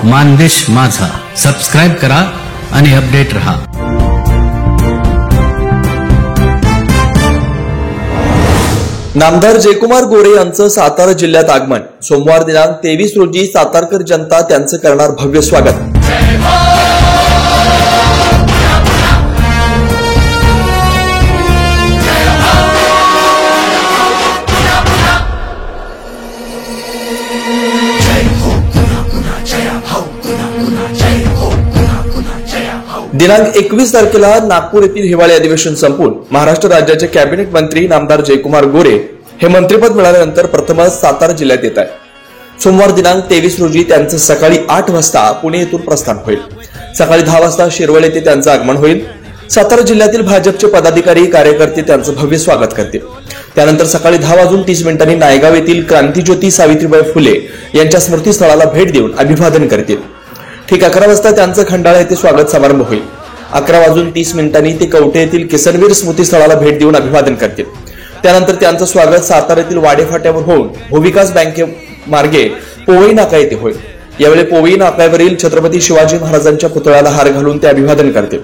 मानदेश माझा सबस्क्राइब करा आणि अपडेट रहा। नामदार जयकुमार गोरे यांचं सातारा जिल्ह्यात आगमन। सोमवार दिनांक 23 रोजी सातारकर जनता त्यांचं करणार भव्य स्वागत। दिनांक 21 तारखेला नागपूर येथील हिवाळी अधिवेशन संपून महाराष्ट्र राज्याचे कॅबिनेट मंत्री नामदार जयकुमार गोरे हे मंत्रिपद मिळाल्यानंतर प्रथमच सातारा जिल्ह्यात येत आहे। सोमवार दिनांक 23 रोजी त्यांचं सकाळी 8 वाजता पुणे येथून प्रस्थान होईल। सकाळी 10 वाजता शिरवळ येथे त्यांचं आगमन होईल। सातारा जिल्ह्यातील भाजपचे पदाधिकारी कार्यकर्ते त्यांचं भव्य स्वागत करतील। त्यानंतर सकाळी 10:30 नायगाव येथील क्रांतिज्योती सावित्रीबाई फुले यांच्या स्मृतीस्थळाला भेट देऊन अभिवादन करतील। ठीक 11 वाजता त्यांचं खंडाळा येथे स्वागत समारंभ होईल। 11:30 ते कवठे येथील किसनवीर स्मृतीस्थळाला भेट देऊन अभिवादन करतील। त्यानंतर त्यांचं स्वागत सातारा येथील वाडे फाट्यावर होऊन भूविकास बँके मार्गे पोवई नाका येथे होईल। यावेळी पोवई नाक्यावरील छत्रपती शिवाजी महाराजांच्या पुतळ्याला हार घालून ते अभिवादन करतील।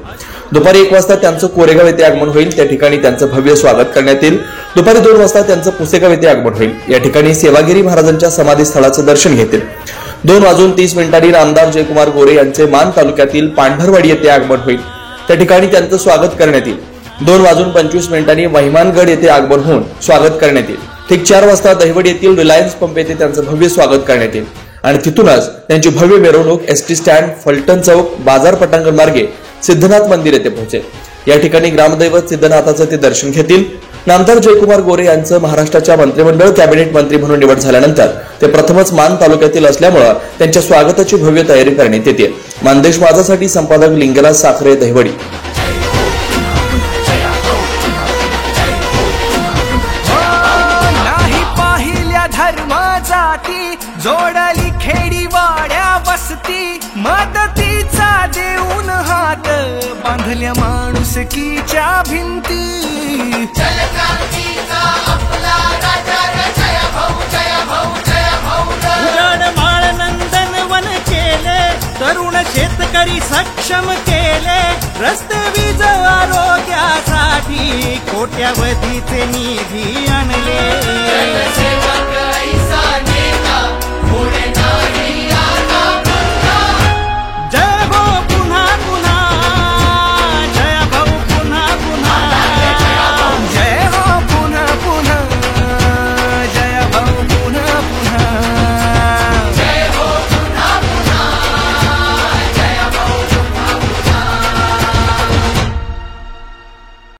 दुपारी 1 वाजता त्यांचं कोरेगाव येथे आगमन होईल। त्या ठिकाणी त्यांचं भव्य स्वागत करण्यात येईल। दुपारी 2 वाजता त्यांचं पुसेगाव येथे आगमन होईल। या ठिकाणी सेवागिरी महाराजांच्या समाधी स्थळाचं दर्शन घेतील। 2:30 नामदार जयकुमार गोरे यांचे मान तालुक्यातील पांढरवाडी येथे आगमन होईल। त्या ठिकाणी त्यांचं स्वागत करण्यात येईल। 2:25 महिमानगड येथे आगमन होऊन स्वागत करण्यात येईल। ठीक 4 वाजता दहिवडी येथील रिलायन्स पंप येथे त्यांचं भव्य स्वागत करण्यात येईल आणि तिथूनच त्यांची भव्य मिरवणूक एसटी स्टँड, फलटण चौक, बाजार पटांगण मार्गे सिद्धनाथ मंदिर येथे पोहोचेल। या ठिकाणी ग्रामदैवत सिद्धनाथाचं ते दर्शन घेतील। नामदार जयकुमार गोरे यांचं महाराष्ट्राच्या मंत्रिमंडळ कॅबिनेट मंत्री म्हणून निवड झाल्यानंतर ते प्रथमच मान तालुक्यातील असल्यामुळे त्यांच्या स्वागताची भव्य तयारी करण्यात येते। मानदेश माझासाठी संपादक लिंगराज साखरे, दहिवडी। जोडली खेडी वाड्या वस्ती, मदतीचा देऊन हात बांधल्या माणुसकीच्या भिंती। उरण माळ नंदनवन केले, तरुण शेतकरी सक्षम केले, रस्ते वीज आरोग्यासाठी कोट्यावधीचे निधी आणले।